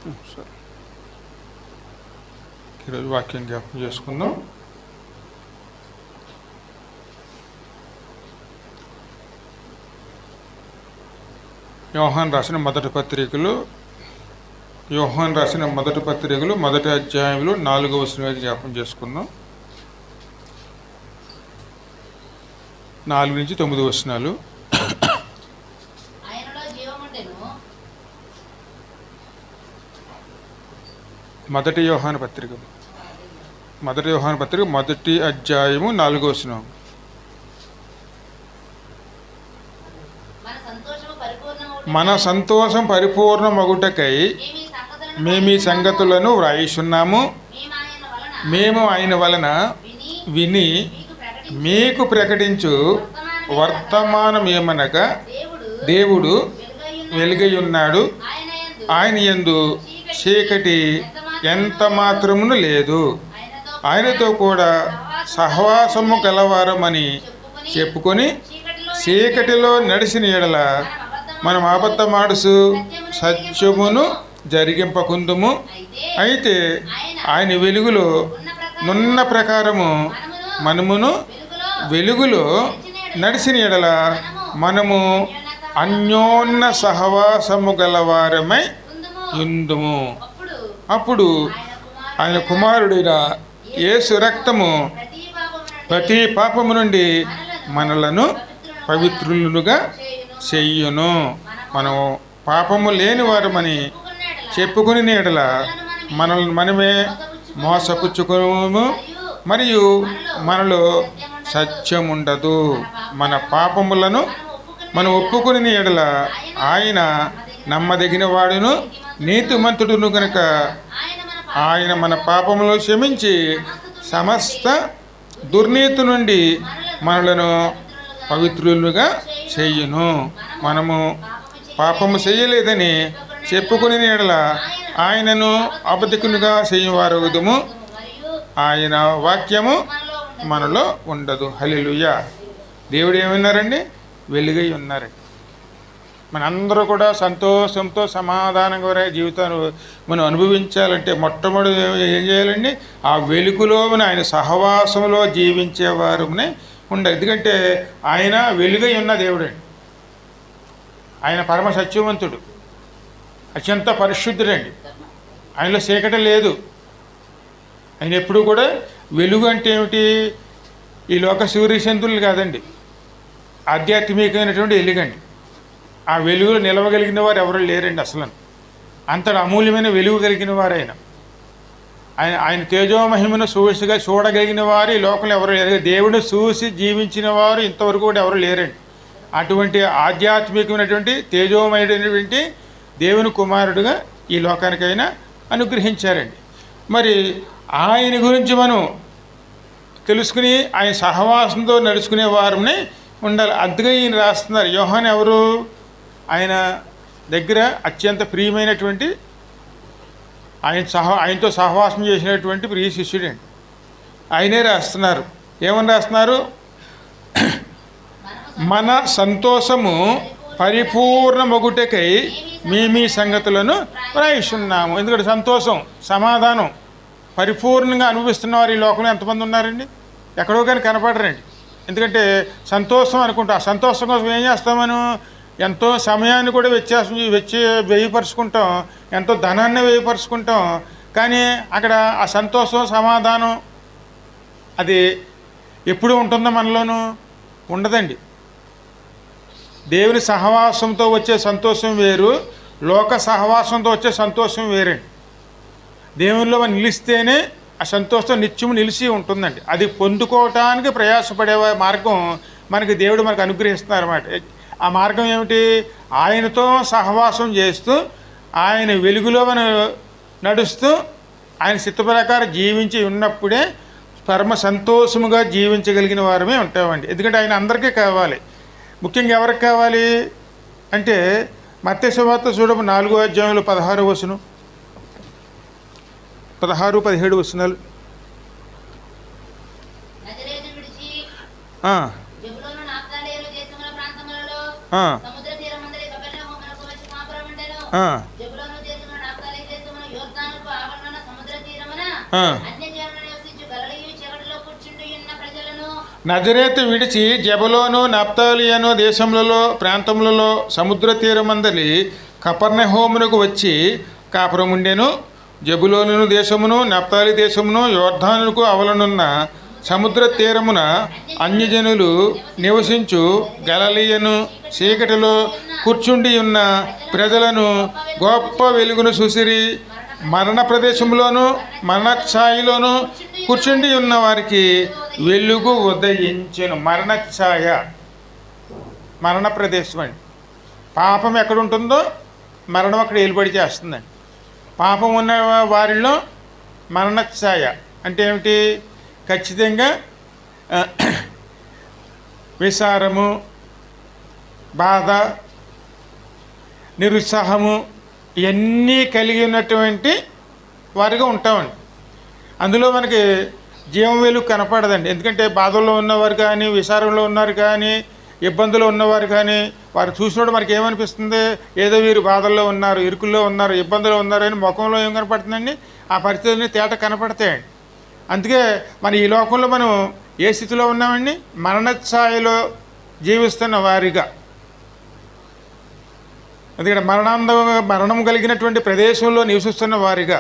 సరే, ఈరోజు వాక్యం జ్ఞాపకం చేసుకుందాం. యోహాను రాసిన మొదటి పత్రికలు మొదటి అధ్యాయంలో 4వ వచనం జ్ఞాపకం చేసుకుందాం. 4 నుంచి 9 వచనాలు. మొదటి యోహాను పత్రిక మొదటి అధ్యాయము 4వ వచనం. మన సంతోషం పరిపూర్ణమగుటకై మేమీ సంగతులను వ్రాయిస్తున్నాము. మేము ఆయన వలన విని మీకు ప్రకటించు వర్తమానమేమనగా, దేవుడు వెలుగై ఉన్నాడు, ఆయన యందు చీకటి ఎంత మాత్రమును లేదు, ఆయనతో కూడా సహవాసము గలవారమని చెప్పుకొని చీకటిలో నడిచిన ఎడల మనం అబద్ధమాడుచు సత్యమును జరిగింపకుందుము. అయితే ఆయన వెలుగులో నున్న ప్రకారము మనమును వెలుగులో నడిచిన ఎడల మనము అన్యోన్య సహవాసము గలవారమై ఉందుము. అప్పుడు ఆయన కుమారుడైన యేసు రక్తము ప్రతి పాపము నుండి మనలను పవిత్రులుగా చెయ్యును. మనం పాపము లేని వారమని చెప్పుకుని ఎడల మనల్ని మనమే మోసపుచ్చుకోము, మరియు మనలో సత్యం ఉండదు. మన పాపములను మనం ఒప్పుకుని ఎడల ఆయన నమ్మదగిన వాడును నీతిమంతుడును గనుక ఆయన మన పాపములు క్షమించి సమస్త దుర్నీతి నుండి మనలను పవిత్రులుగా చెయ్యును. మనము పాపము చేయలేదని చెప్పుకుని ఎడల ఆయనను అబద్ధికునిగా చేయవారగుదుము, ఆయన వాక్యము మనలో ఉండదు. హల్లెలూయా. దేవుడు ఏమన్నారండి? వెలుగై ఉన్నారండి. మనందరూ కూడా సంతోషంతో సమాధానంగా జీవితాన్ని మనం అనుభవించాలంటే మొట్టమొదటి ఏం చేయాలండి? ఆ వెలుగులో ఆయన సహవాసంలో జీవించేవారునే ఉండాలి. ఎందుకంటే ఆయన వెలుగై ఉన్న దేవుడండి. ఆయన పరమ సత్యవంతుడు, అత్యంత పరిశుద్ధుడండి. ఆయనలో చీకటి లేదు. ఆయన ఎప్పుడు కూడా వెలుగు అంటే ఏమిటి? ఈ లోక సూర్యచంద్రులు కాదండి, ఆధ్యాత్మికమైనటువంటి వెలుగండి. ఆ వెలుగులో నిలవగలిగిన వారు ఎవరు లేరండి. అసలు అంతటి అమూల్యమైన వెలుగు కలిగిన వారు ఆయన. ఆయన తేజోమహిమను చూడగలిగిన వారు ఈ లోకంలో ఎవరు లేరు. దేవుడిని చూసి జీవించిన వారు ఇంతవరకు కూడా ఎవరు లేరండి. అటువంటి ఆధ్యాత్మికమైనటువంటి తేజోమయుడైనటువంటి దేవుని కుమారుడుగా ఈ లోకానికైనా అనుగ్రహించారండి. మరి ఆయన గురించి మనం తెలుసుకుని ఆయన సహవాసంతో నడుచుకునే వారిని ఉండాలి. అందుకే ఈయన రాస్తున్నారు. యోహాను ఎవరు? ఆయన దగ్గర అత్యంత ప్రియమైనటువంటి ఆయనతో సహవాసం చేసినటువంటి ప్రియ శిష్యుడండి. ఆయనే రాస్తున్నారు. ఏమని రాస్తున్నారు? మన సంతోషము పరిపూర్ణమగుటకై మీ సంగతులను వ్రాయిస్తున్నాము. ఎందుకంటే సంతోషం, సమాధానం పరిపూర్ణంగా అనుభవిస్తున్నవారు ఈ లోకంలో ఎంతమంది ఉన్నారండి? ఎక్కడో కానీ కనపడరండి. ఎందుకంటే సంతోషం అనుకుంటా. ఆ సంతోషం కోసం ఏం చేస్తాం? మనం ఎంతో సమయాన్ని కూడా వ్యయపరుచుకుంటాం, ఎంతో ధనాన్ని వ్యయపరుచుకుంటాం. కానీ అక్కడ ఆ సంతోషం, సమాధానం అది ఎప్పుడు ఉంటుందో మనలోనూ ఉండదండి. దేవుని సహవాసంతో వచ్చే సంతోషం వేరు, లోక సహవాసంతో వచ్చే సంతోషం వేరండి. దేవునిలో మనం నిలిస్తేనే ఆ సంతోషం నిత్యము నిలిచి ఉంటుందండి. అది పొందుకోవటానికి ప్రయాసపడే మార్గం మనకి దేవుడు మనకు అనుగ్రహిస్తున్నారు అన్నమాట. ఆ మార్గం ఏమిటి? ఆయనతో సహవాసం చేస్తూ, ఆయన వెలుగులో మనం నడుస్తూ, ఆయన చిత్త ప్రకారం జీవించి ఉన్నప్పుడే పరమ సంతోషముగా జీవించగలిగిన వారమే ఉంటామండి. ఎందుకంటే ఆయన అందరికీ కావాలి. ముఖ్యంగా ఎవరికి కావాలి అంటే మత్తయి సువార్త చూడము 4వ అధ్యాయంలో 16వ వచనం, 16-17 వచనాలు. నజరేతు విడిచి జెబూలూను నఫ్తాలియను దేశములలో ప్రాంతములలో సముద్ర తీరమందలి కపెర్నహూమునకు వచ్చి కాపురముండెను. జెబూలూను దేశమును నఫ్తాలి దేశమును యోర్దానుకు అవలనున్న సముద్ర తీరమున అన్యజనులు నివసించు గలిలయను చీకటిలో కూర్చుండి ఉన్న ప్రజలను గొప్ప వెలుగును చూసిరి. మరణ ప్రదేశంలోను మరణఛాయలోను కూర్చుండి ఉన్న వారికి వెలుగు ఉదయించెను. మరణఛాయ మరణ ప్రదేశం అండి. పాపం ఎక్కడ ఉంటుందో మరణం అక్కడ ఏలుబడి చేస్తుందండి. పాపం ఉన్న వారిలో మరణఛాయ అంటే ఏమిటి? ఖచ్చితంగా విచారము, బాధ, నిరుత్సాహము ఇవన్నీ కలిగి ఉన్నటువంటి వారిగా ఉంటామండి. అందులో మనకి జీవం వెలుగు కనపడదండి. ఎందుకంటే బాధల్లో ఉన్నవారు కానీ, విచారంలో ఉన్నారు కానీ, ఇబ్బందులు ఉన్నవారు కానీ వారు చూసినప్పుడు మనకి ఏమనిపిస్తుంది? ఏదో వీరు బాధల్లో ఉన్నారు, ఇరుకుల్లో ఉన్నారు, ఇబ్బందులు ఉన్నారు అని ముఖంలో ఏం కనపడుతుందండి? ఆ పరిస్థితులని తేట కనపడతాయండి. అందుకే మన ఈ లోకంలో మనం ఏ స్థితిలో ఉన్నామండి? మరణఛాయలో జీవిస్తున్న వారిగా. ఎందుకంటే మరణం కలిగినటువంటి ప్రదేశంలో నివసిస్తున్న వారిగా.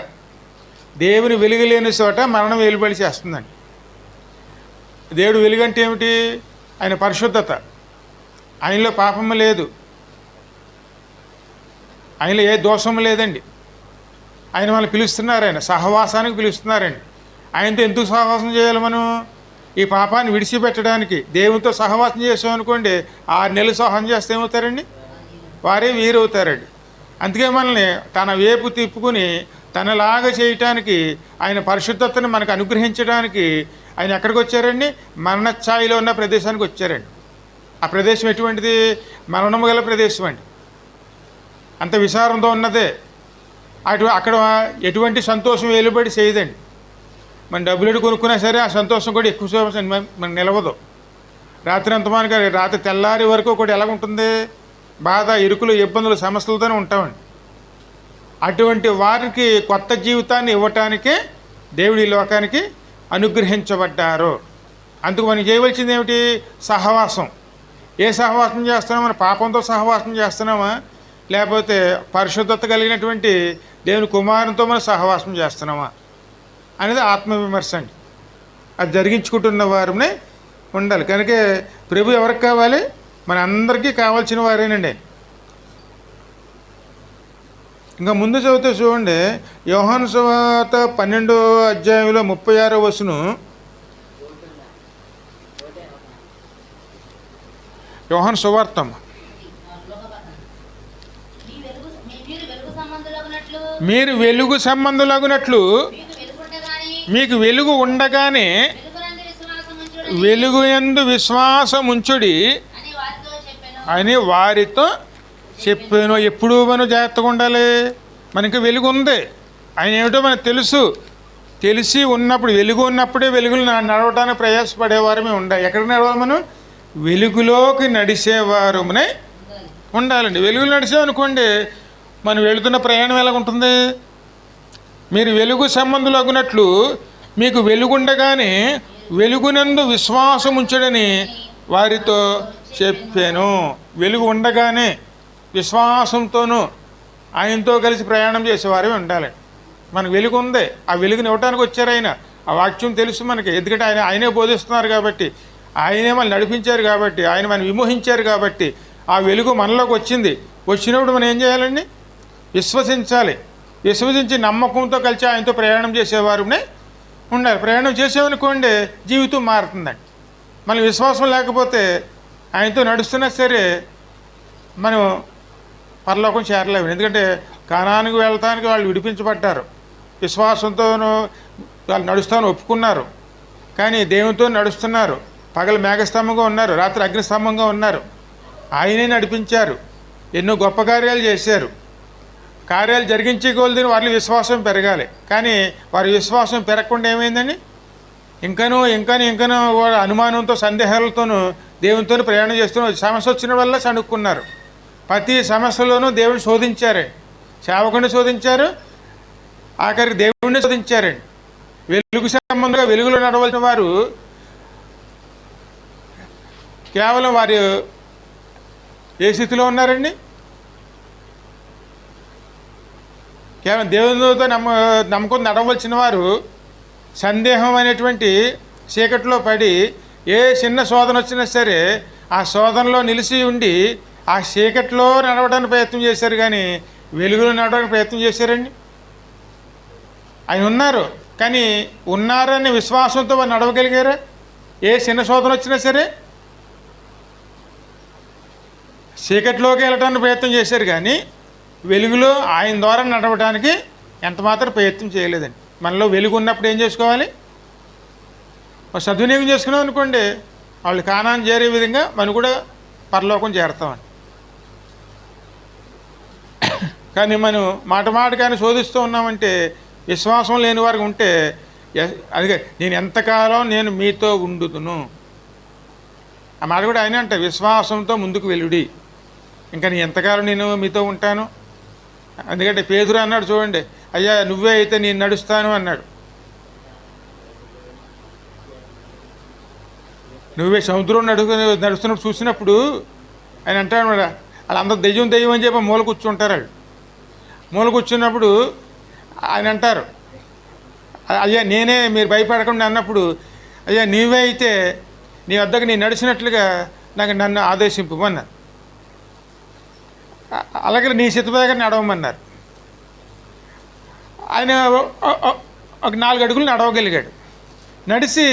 దేవుని వెలుగు లేని చోట మరణం వెలుబడి చేస్తుందండి. దేవుడు వెలుగు అంటే ఏమిటి? ఆయన పరిశుద్ధత, ఆయనలో పాపము లేదు, ఆయనలో ఏ దోషము లేదండి. ఆయన మనల్ని పిలుస్తున్నారు, ఆయన సహవాసానికి పిలుస్తున్నారండి. ఆయనతో ఎందుకు సహవాసం చేయాలి మనం? ఈ పాపాన్ని విడిచిపెట్టడానికి. దేవునితో సహవాసం చేసామనుకోండి, 6 నెలలు సహవాసం చేస్తే ఏమవుతారండి? వారే వీరవుతారండి. అందుకే మనల్ని తన వైపు తిప్పుకుని తనలాగా చేయటానికి, ఆయన పరిశుద్ధతను మనకు అనుగ్రహించడానికి ఆయన ఎక్కడికి వచ్చారండి? మరణఛాయలో ఉన్న ప్రదేశానికి వచ్చారండి. ఆ ప్రదేశం ఎటువంటిది? మరణము గల ప్రదేశం అండి. అంత విచారంతో ఉన్నదే. అక్కడ ఎటువంటి సంతోషం వెలుబడి చేయదండి. మన డబ్బులు కొనుక్కున్నా సరే ఆ సంతోషం కూడా ఎక్కువ మనం నిలవదు. రాత్రి అంత మనకి రాత్రి తెల్లారి వరకు కూడా ఎలాగుంటుంది? బాధ, ఇరుకులు, ఇబ్బందులు, సమస్యలతోనే ఉంటామండి. అటువంటి వారికి కొత్త జీవితాన్ని ఇవ్వటానికే దేవుడి లోకానికి అనుగ్రహించబడ్డారు. అందుకు మనం చేయవలసింది ఏమిటి? సహవాసం. ఏ సహవాసం చేస్తున్నామా? మన పాపంతో సహవాసం చేస్తున్నామా, లేకపోతే పరిశుద్ధత కలిగినటువంటి దేవుని కుమారునితో మనం సహవాసం చేస్తున్నామా అనేది ఆత్మవిమర్శ అండి. అది జరిగించుకుంటున్న వారినే ఉండాలి. కనుక ప్రభు ఎవరికి కావాలి? మన అందరికీ కావాల్సిన వారేనండి. ఇంకా ముందు చదివితే చూడండి, యోహాను సువార్త 12వ అధ్యాయంలో 36వ వచనం. యోహాను సువార్త మీరు వెలుగు సంబంధులగునట్లు మీకు వెలుగు ఉండగానే వెలుగు యందు విశ్వాసముంచుడి అని వారితో చెప్పాను. ఎప్పుడు మనం జాగ్రత్తగా ఉండాలి. మనకి వెలుగు ఉంది, ఆయన ఏమిటో మనకు తెలిసి ఉన్నప్పుడు, వెలుగు ఉన్నప్పుడే వెలుగులు నడవడానికి ప్రయాసపడేవారమే ఉండాలి. ఎక్కడ నడవాలి మనం? వెలుగులోకి నడిచేవారమే ఉండాలండి. వెలుగులు నడిచామనుకోండి, మనం వెళుతున్న ప్రయాణం ఎలాగుంటుంది? మీరు వెలుగు సంబంధులు అగునట్లు మీకు వెలుగుండగానే వెలుగునందు విశ్వాసం ఉంచడని వారితో చెప్పాను. వెలుగు ఉండగానే విశ్వాసంతోనూ ఆయనతో కలిసి ప్రయాణం చేసేవారే ఉండాలి. మనకు వెలుగు ఉంది, ఆ వెలుగుని ఇవ్వడానికి వచ్చారు ఆయన. ఆ వాక్యం తెలుసు మనకి, ఎందుకంటే ఆయనే బోధిస్తున్నారు కాబట్టి, ఆయనే మనం నడిపించారు కాబట్టి, ఆయన మనం విమోహించారు కాబట్టి ఆ వెలుగు మనలోకి వచ్చినప్పుడు మనం ఏం చేయాలండి? విశ్వసించాలి. విశ్వసించి నమ్మకంతో కలిసి ఆయనతో ప్రయాణం చేసేవారునే ఉండాలి. ప్రయాణం చేసేవనుకోండి జీవితం మారుతుందండి. మన విశ్వాసం లేకపోతే ఆయనతో నడుస్తున్నా సరే మనం పరలోకం చేరలేము. ఎందుకంటే కానానికి వెళ్తానికి వాళ్ళు విడిపించబడ్డారు, విశ్వాసంతో వాళ్ళు నడుస్తాను ఒప్పుకున్నారు. కానీ దేవునితో నడుస్తున్నారు. పగలు మేఘస్తంభంగా ఉన్నారు, రాత్రి అగ్నిస్తంభంగా ఉన్నారు. ఆయనే నడిపించారు, ఎన్నో గొప్ప కార్యాలు చేశారు. కార్యాలు జరిగించే కొలది వాళ్ళ విశ్వాసం పెరగాలి. కానీ వారి విశ్వాసం పెరగకుండా ఏమైందండి? ఇంకనూ అనుమానంతో, సందేహాలతోనూ దేవునితో ప్రయాణం చేస్తున్న సమస్య వచ్చిన వల్ల సణుక్కున్నారు. ప్రతి సమస్యలోనూ దేవుడిని శోధించారండి, సేవకుడిని శోధించారు, ఆఖరికి దేవుడిని శోధించారండి. వెలుగు సంబంధంగా వెలుగులో నడవలసిన వారు కేవలం వారు ఏ స్థితిలో ఉన్నారండి? కేవలం దేవునితో నమ్మకం నడవలసిన వారు సందేహం అనేటువంటి చీకట్లో పడి ఏ చిన్న శోధన వచ్చినా సరే ఆ శోధనలో నిలిచి ఉండి ఆ చీకట్లో నడవడానికి ప్రయత్నం చేశారు, కానీ వెలుగులో నడవడానికి ప్రయత్నం చేశారండి. ఆయన ఉన్నారు, కానీ ఉన్నారనే విశ్వాసంతో వారు నడవగలిగారా? ఏ చిన్న శోధన వచ్చినా సరే చీకట్లోకి వెళ్ళడానికి ప్రయత్నం చేశారు, కానీ వెలుగులో ఆయన ద్వారా నడవడానికి ఎంత మాత్రం ప్రయత్నం చేయలేదండి. మనలో వెలుగు ఉన్నప్పుడు ఏం చేసుకోవాలి? సద్వినియోగం చేసుకున్నాం అనుకోండి, వాళ్ళు కానాన్ని చేరే విధంగా మనం కూడా పరలోకం చేరుతామని. కానీ మనం మాట కానీ శోధిస్తూ ఉన్నామంటే, విశ్వాసం లేని వారికి ఉంటే, అదిగే నేను ఎంతకాలం నేను మీతో ఉండుతును ఆ మాట కూడా ఆయన అంటే, విశ్వాసంతో ముందుకు వెలుడి, ఇంకా నేను ఎంతకాలం నేను మీతో ఉంటాను. ఎందుకంటే పేతురు అన్నాడు చూడండి, అయ్యా నువ్వే అయితే నేను నడుస్తాను అన్నాడు. నువ్వే సముద్రం నడుస్తున్నప్పుడు చూసినప్పుడు ఆయన అంటాడు మరి వాళ్ళందరూ దెయ్యం అని చెప్పి మూల కూర్చుంటారు. వాళ్ళు మూల కూర్చున్నప్పుడు ఆయన అంటారు, అయ్యా నేనే, మీరు భయపడకుండా అన్నప్పుడు, అయ్యా నీవే అయితే నీ వద్దకు నేను నడిచినట్లుగా నన్ను ఆదేశింపమన్నారు. అలాగే నీ చిత్తపైగా నడవమన్నారు. ఆయన ఒక 4 అడుగులు నడవగలిగాడు. నడిచి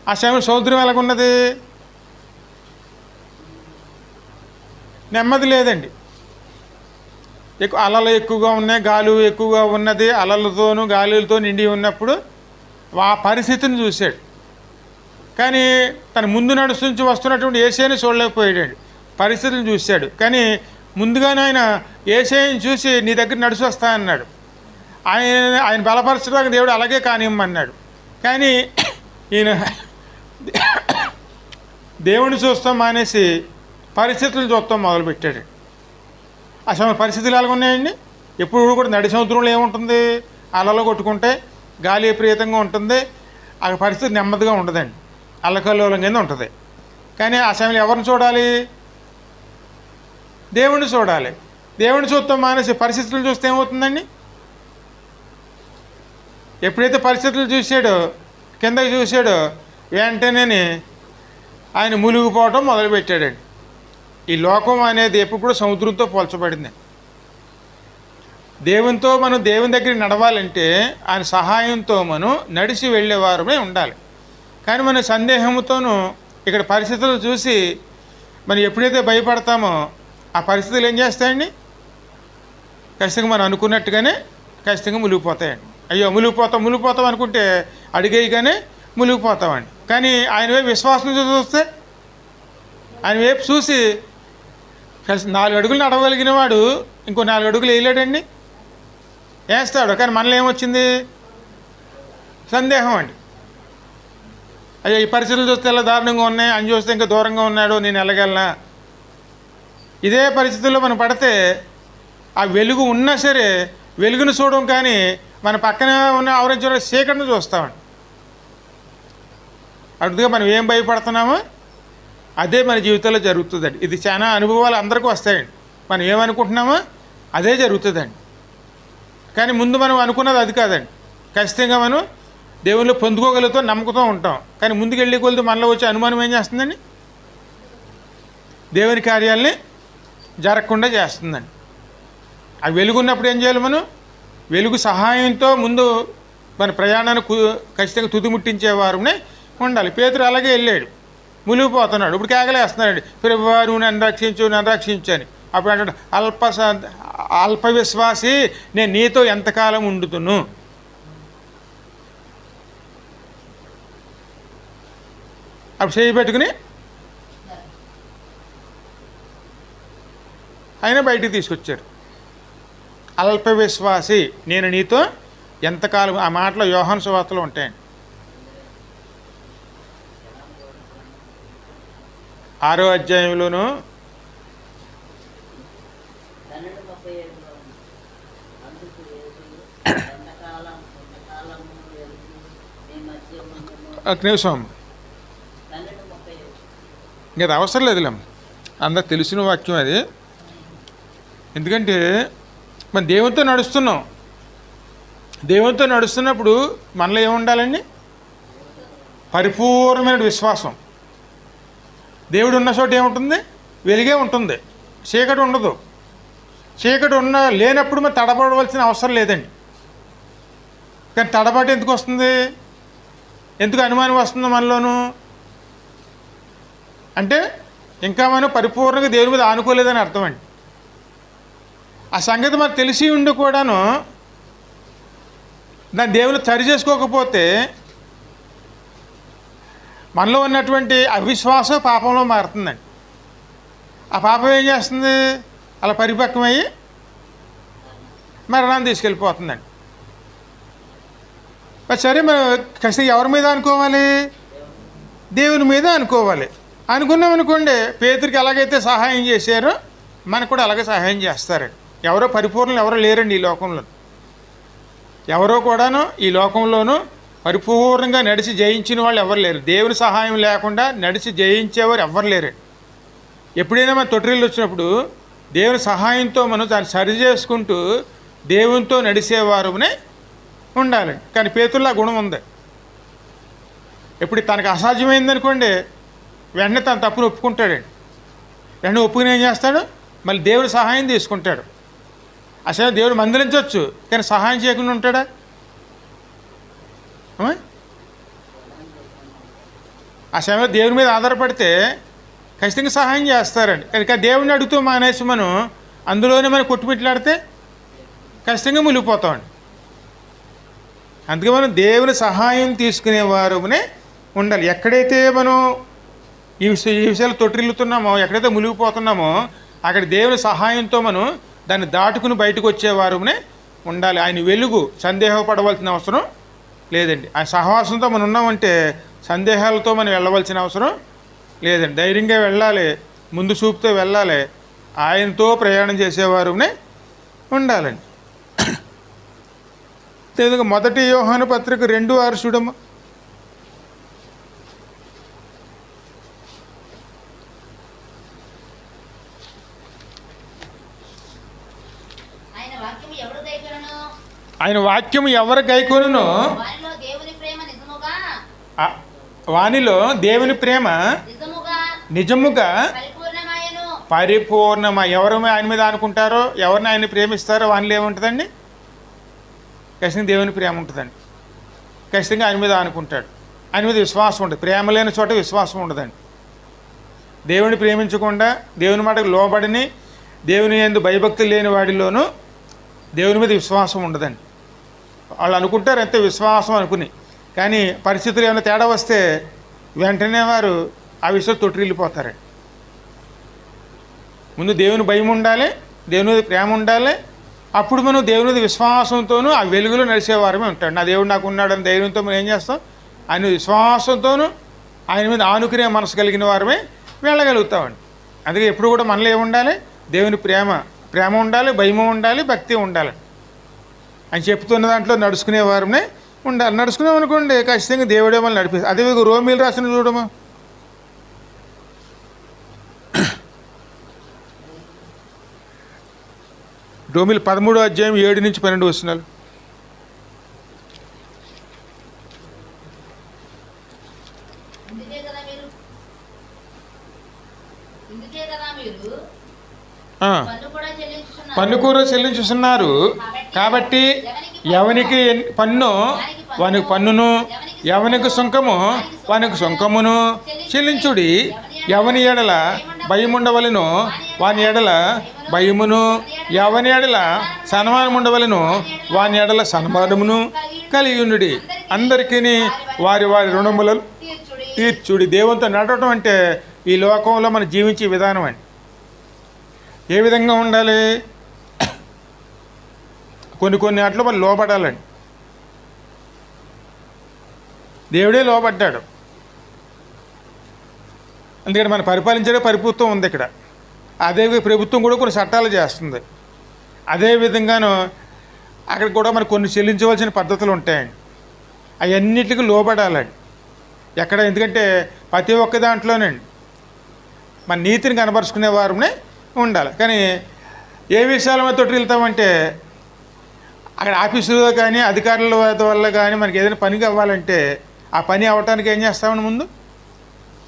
ఆ సమయం సముద్రం ఎలాగున్నది? నెమ్మది లేదండి, అలలు ఎక్కువగా ఉన్నాయి, గాలి ఎక్కువగా ఉన్నది. అలలతోనూ గాలిలతో నిండి ఉన్నప్పుడు ఆ పరిస్థితిని చూశాడు. కానీ తన ముందు నడుస్తుంచి వస్తున్నటువంటి యేసేని చూడలేకపోయాడు. పరిస్థితిని చూశాడు, కానీ ముందుగానే ఆయన యేసేని చూసి నీ దగ్గర నడిచి వస్తా అన్నాడు. ఆయన బలపరచడానికి దేవుడు అలాగే కానిమ్మన్నాడు. కానీ ఈయన దేవుడిని చూస్తాం మానేసి పరిస్థితులను చూస్తాం మొదలుపెట్టాడు. అసలు పరిస్థితులు ఎలాగ ఉన్నాయండి? ఎప్పుడు కూడా నడి సముద్రంలో ఏముంటుంది? అలలు కొట్టుకుంటే గాలి విపరీతంగా ఉంటుంది. ఆ పరిస్థితి నెమ్మదిగా ఉండదండి, అల్లకల్లోలం కింద ఉంటుంది. కానీ ఆ సమయంలో ఎవరిని చూడాలి? దేవుడిని చూడాలి. దేవుడిని చూస్తాం మానేసి పరిస్థితులు చూస్తే ఏమవుతుందండి? ఎప్పుడైతే పరిస్థితులు చూశాడో, కిందకి చూశాడో, వెంటనే ఆయన మునిగిపోవటం మొదలుపెట్టాడండి. ఈ లోకం అనేది ఎప్పుడు కూడా సముద్రంతో పోల్చబడింది. దేవునితో మనం దేవుని దగ్గరికి నడవాలంటే ఆయన సహాయంతో మనం నడిచి వెళ్ళేవారమే ఉండాలి. కానీ మన సందేహంతోనూ ఇక్కడ పరిస్థితులు చూసి మనం ఎప్పుడైతే భయపడతామో ఆ పరిస్థితులు ఏం చేస్తాయండి? ఖచ్చితంగా మనం అనుకున్నట్టుగానే ఖచ్చితంగా మునిగిపోతాయండి. అయ్యో మునిగిపోతాం అనుకుంటే అడిగేయగానే మునిగిపోతామండి. కానీ ఆయన వైపు విశ్వాసం చూస్తే, ఆయన వైపు చూసి 4 అడుగులు నడవగలిగిన వాడు ఇంకో 4 అడుగులు వేయలేడండి, వేస్తాడు. కానీ మనలో ఏమొచ్చింది? సందేహం అండి. అయ్యో ఈ పరిస్థితులు చూస్తే ఎలా దారుణంగా ఉన్నాయి, అని చూస్తే ఇంకా దూరంగా ఉన్నాడు, నేను వెళ్ళగలనా? ఇదే పరిస్థితుల్లో మనం పడితే ఆ వెలుగు ఉన్నా సరే వెలుగును చూడడం, కానీ మన పక్కన ఉన్న ఆవరించిన చీకటిని చూస్తామండి. అటుగా మనం ఏం భయపడుతున్నామో అదే మన జీవితంలో జరుగుతుందండి. ఇది చాలా అనుభవాలు అందరికీ వస్తాయండి. మనం ఏమనుకుంటున్నామో అదే జరుగుతుందండి. కానీ ముందు మనం అనుకున్నది అది కాదండి. ఖచ్చితంగా మనం దేవుళ్ళు పొందుకోగలుగుతాం, నమ్మకంతో ఉంటాం. కానీ ముందుకు వెళ్ళి కొలితే మనలో వచ్చే అనుమానం ఏం చేస్తుందండి? దేవుని కార్యాలని జరగకుండా చేస్తుందండి. ఆ వెలుగున్నప్పుడు ఏం చేయాలి? మనం వెలుగు సహాయంతో ముందు మన ప్రయాణాన్ని ఖచ్చితంగా తుదిముట్టించేవారునే ఉండాలి. పేతురు అలాగే వెళ్ళాడు, మునిగిపోతున్నాడు. ఇప్పుడు కేకలేస్తున్నాడు, ప్రభువా నువ్వు నన్ను రక్షించు అని. అప్పుడు అంటాడు, అల్ప విశ్వాసి, నేను నీతో ఎంతకాలం ఉండుతును. అప్పుడు చేయి పెట్టుకుని ఆయన బయటికి తీసుకొచ్చారు. అల్ప విశ్వాసి, నేను నీతో ఎంతకాలం. ఆ మాటలో యోహాను సువార్తలో ఉంటాయండి. 6వ అధ్యాయంలోను ఒక నిమిషం, ఇంకా అవసరం లేదులే, అందరికి తెలిసిన వాక్యం అది. ఎందుకంటే మనం దేవునితో నడుస్తున్నాం. దేవునితో నడుస్తున్నప్పుడు మనలో ఏముండాలండి? పరిపూర్ణమైన విశ్వాసం. దేవుడు ఉన్న చోట ఏముంటుంది? వెలుగే ఉంటుంది, చీకటి ఉండదు. చీకటి లేనప్పుడు మనం తడబడవలసిన అవసరం లేదండి. కానీ తడబాటు ఎందుకు వస్తుంది? ఎందుకు అనుమానం వస్తుందో మనలోను? అంటే ఇంకా మనం పరిపూర్ణంగా దేవుని మీద ఆనుకోలేదని అర్థం అండి. ఆ సంగతి మనకు తెలిసి ఉండి కూడాను దాన్ని దేవుని సరి చేసుకోకపోతే మనలో ఉన్నటువంటి అవిశ్వాసం పాపంలో మారుతుందండి. ఆ పాపం ఏం చేస్తుంది? అలా పరిపక్వమయ్యి మరణాన్ని తీసుకెళ్ళిపోతుందండి. సరే, మనం ఖచ్చితంగా ఎవరి మీద అనుకోవాలి? దేవుని మీద అనుకోవాలి. అనుకున్నాం అనుకోండి, పేతురికి ఎలాగైతే సహాయం చేశారో మనకు కూడా అలాగే సహాయం చేస్తారండి. ఎవరో పరిపూర్ణలు ఎవరో లేరండి ఈ లోకంలో. ఎవరో కూడాను ఈ లోకంలోనూ పరిపూర్ణంగా నడిచి జయించిన వాళ్ళు ఎవరు లేరు. దేవుని సహాయం లేకుండా నడిచి జయించేవారు ఎవరు లేరండి. ఎప్పుడైనా మన తొట్టిల్లు వచ్చినప్పుడు దేవుని సహాయంతో మనం దాన్ని సరి చేసుకుంటూ దేవునితో నడిచేవారునే ఉండాలండి. కానీ పేతుల్లో గుణం ఉంది. ఎప్పుడు తనకు అసాధ్యమైందనుకోండి, వెంటనే తన తప్పును ఒప్పుకుంటాడండి. వెంటనే ఒప్పుకుని ఏం చేస్తాడు? మళ్ళీ దేవుని సహాయం తీసుకుంటాడు. అసలు దేవుడు మందలించవచ్చు, కానీ సహాయం చేయకుండా ఉంటాడా? ఆ సమయంలో దేవుని మీద ఆధారపడితే ఖచ్చితంగా సహాయం చేస్తారండి. కానీ దేవుడిని అడుగుతూ మానేసి మనం అందులోనే మనం కొట్టుమిట్లాడితే ఖచ్చితంగా మునిగిపోతామండి. అందుకే మనం దేవుని సహాయం తీసుకునేవారునే ఉండాలి. ఎక్కడైతే మనం ఈ విషయాలు తొట్టిల్లుతున్నామో, ఎక్కడైతే మునిగిపోతున్నామో అక్కడ దేవుని సహాయంతో మనం దాన్ని దాటుకుని బయటకు వచ్చేవారునే ఉండాలి. ఆయన వెలుగు, సందేహపడవలసిన అవసరం లేదండి. ఆయన సహవాసంతో మనం ఉన్నామంటే సందేహాలతో మనం వెళ్ళవలసిన అవసరం లేదండి. ధైర్యంగా వెళ్ళాలి, ముందు చూపుతో వెళ్ళాలి, ఆయనతో ప్రయాణం చేసేవారునే ఉండాలండి. మొదటి యోహాను పత్రిక 2:6 చూడమ్మా. ఆయన వాక్యం ఎవరు గైకొనునో వానిలో దేవుని ప్రేమ నిజముగా పరిపూర్ణమా. ఎవరు ఆయన మీద అనుకుంటారో, ఎవరిని ఆయన ప్రేమిస్తారో వానిలో ఏముంటుందండి? ఖచ్చితంగా దేవుని ప్రేమ ఉంటుందండి. ఖచ్చితంగా ఆయన మీద అనుకుంటాడు. ఆయన మీద విశ్వాసం ఉంటుంది. ప్రేమ లేని చోట విశ్వాసం ఉండదండి. దేవుని ప్రేమించకుండా దేవుని మాటకు లోబడిని దేవుని యందు భయభక్తి లేని వాడిలోనూ దేవుని మీద విశ్వాసం ఉండదండి. వాళ్ళు అనుకుంటారు అంతే విశ్వాసం అనుకుని, కానీ పరిస్థితులు ఏమైనా తేడా వస్తే వెంటనే వారు ఆ విషయం తొట్టిల్లిపోతారండి. ముందు దేవుని భయం ఉండాలి, దేవుని మీద ప్రేమ ఉండాలి. అప్పుడు మనం దేవుని మీద విశ్వాసంతోనూ ఆ వెలుగులో నడిచేవారమే ఉంటాడు. నా దేవుడు నాకు ఉన్నాడని ధైర్యంతో మనం ఏం చేస్తాం? ఆయన విశ్వాసంతోనూ ఆయన మీద ఆనుకునే మనసు కలిగిన వారమే వెళ్ళగలుగుతామండి. అందుకే ఎప్పుడు కూడా మనలో ఏముండాలి? దేవుని ప్రేమ ఉండాలి, భయము ఉండాలి, భక్తి ఉండాలి. అని చెప్తున్న దాంట్లో నడుచుకునేవారమే ఉండాలి. నడుచుకున్నామనుకోండి ఖచ్చితంగా దేవుడే మనల్ని నడిపిస్తారు. అదే రోమీలు రాసిన చూడమా. రోమీలు 13వ అధ్యాయం 7-12 వచనాలు. పన్ను కూడా చెల్లించుతున్నారు కాబట్టి ఎవనికి పన్ను వానికి పన్నును, ఎవనికి సుంకము వానికి సుంకమును చెల్లించుడి. ఎవని ఎడల భయముండవలెను వాని ఎడల భయమును, ఎవని ఎడల సన్మానం ఉండవలెను వాని ఎడల సన్మానమును కలిగి ఉండుడి. అందరికీ వారి వారి రుణములను తీర్చుడి. దేవునితో నడవటం అంటే ఈ లోకంలో మనం జీవించే విధానం అండి. ఏ విధంగా ఉండాలి? కొన్ని వాటిలో మనం లోబడాలండి. దేవుడే లోబడ్డాడు. అందుకని మనం పరిపాలించే ప్రభుత్వం ఉంది ఇక్కడ. అదే ప్రభుత్వం కూడా కొన్ని చట్టాలు చేస్తుంది. అదేవిధంగాను అక్కడ కూడా మనకు కొన్ని చెల్లించవలసిన పద్ధతులు ఉంటాయండి. అవన్నిటికి లోబడాలండి. ఎక్కడ, ఎందుకంటే ప్రతి ఒక్క దాంట్లోనండి మన నీతిని కనపరుచుకునే వారినే ఉండాలి. కానీ ఏ విషయాల మీద తోటి వెళ్తామంటే అక్కడ ఆఫీసులో కానీ అధికారుల వల్ల కానీ మనకి ఏదైనా పని కావాలంటే ఆ పని అవ్వటానికి ఏం చేస్తామని ముందు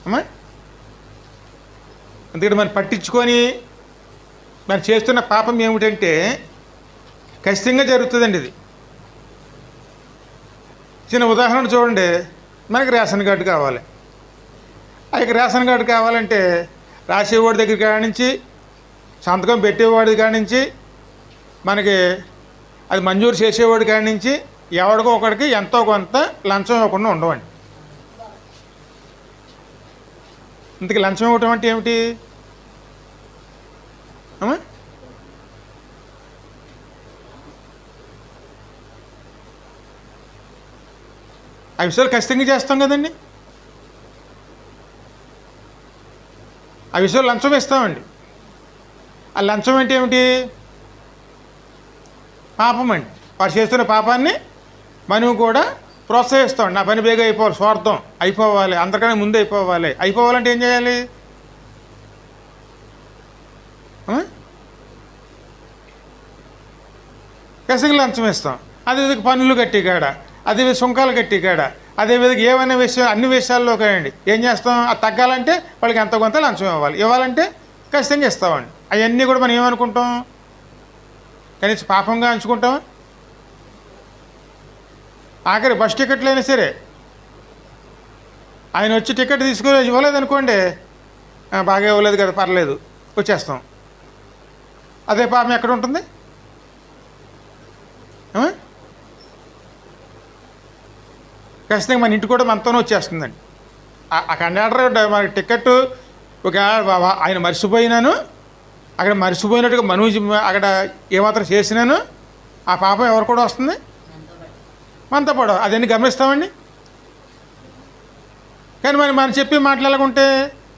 అమ్మా, ఎందుకంటే మనం పట్టించుకొని మనం చేస్తున్న పాపం ఏమిటంటే ఖచ్చితంగా జరుగుతుందండి. ఇది చిన్న ఉదాహరణ చూడండి. మనకి రేషన్ కార్డు కావాలి. ఇక రేషన్ కార్డు కావాలంటే రాసేవాడి దగ్గర కాడి నుంచి సంతకం పెట్టేవాడి కాడి నుంచి మనకి అది మంజూరు చేసేవాడి కాడి నుంచి ఎవడికో ఒకడికి ఎంతో కొంత లంచం ఇవ్వకుండా ఉండవండి. ఇంతకీ లంచం ఇవ్వటం అంటే ఏమిటి అమ్మా? ఆ విషయాలు ఖచ్చితంగా చేస్తాం కదండి. ఆ విషయాలు లంచం ఇస్తామండి. ఆ లంచం అంటే ఏమిటి? పాపం అండి. వారు చేస్తున్న పాపాన్ని మనం కూడా ప్రోత్సహిస్తాం. నా పని బేగా అయిపోవాలి, స్వార్థం అయిపోవాలి, అందరికన్నా ముందు అయిపోవాలి. అయిపోవాలంటే ఏం చేయాలి? ఖచ్చితంగా లంచం ఇస్తాం. అదేవిధంగా పన్నులు కట్టి కాడ, అదేవిధంగా సుంకాలు కట్టి కాడ, అదేవిధంగా ఏమైనా విషయం అన్ని విషయాల్లో కానండి ఏం చేస్తాం? అది తగ్గాలంటే వాళ్ళకి ఎంతో కొంత లంచం ఇవ్వాలంటే ఖచ్చితంగా ఇస్తామండి. అవన్నీ కూడా మనం ఏమనుకుంటాం? కనీసం పాపంగా అంచుకుంటామా? ఆఖరి బస్ టికెట్లు అయినా సరే ఆయన వచ్చి టికెట్ తీసుకుని ఇవ్వలేదనుకోండి, బాగా ఇవ్వలేదు కదా పర్లేదు వచ్చేస్తాం. అదే పాపం ఎక్కడ ఉంటుంది? ఖచ్చితంగా మన ఇంటి కూడా మనతోనే వచ్చేస్తుందండి. ఆ కండక్టర్ మనకి టికెట్ ఒక ఆయన మర్చిపోయినాను, అక్కడ మర్చిపోయినట్టుగా మనం అక్కడ ఏమాత్రం చేసినాను ఆ పాపం ఎవరు కూడా వస్తుంది? మనతో పడవ. అదన్నీ గమనిస్తామండి. కానీ మనం చెప్పి మాట్లాడకుంటే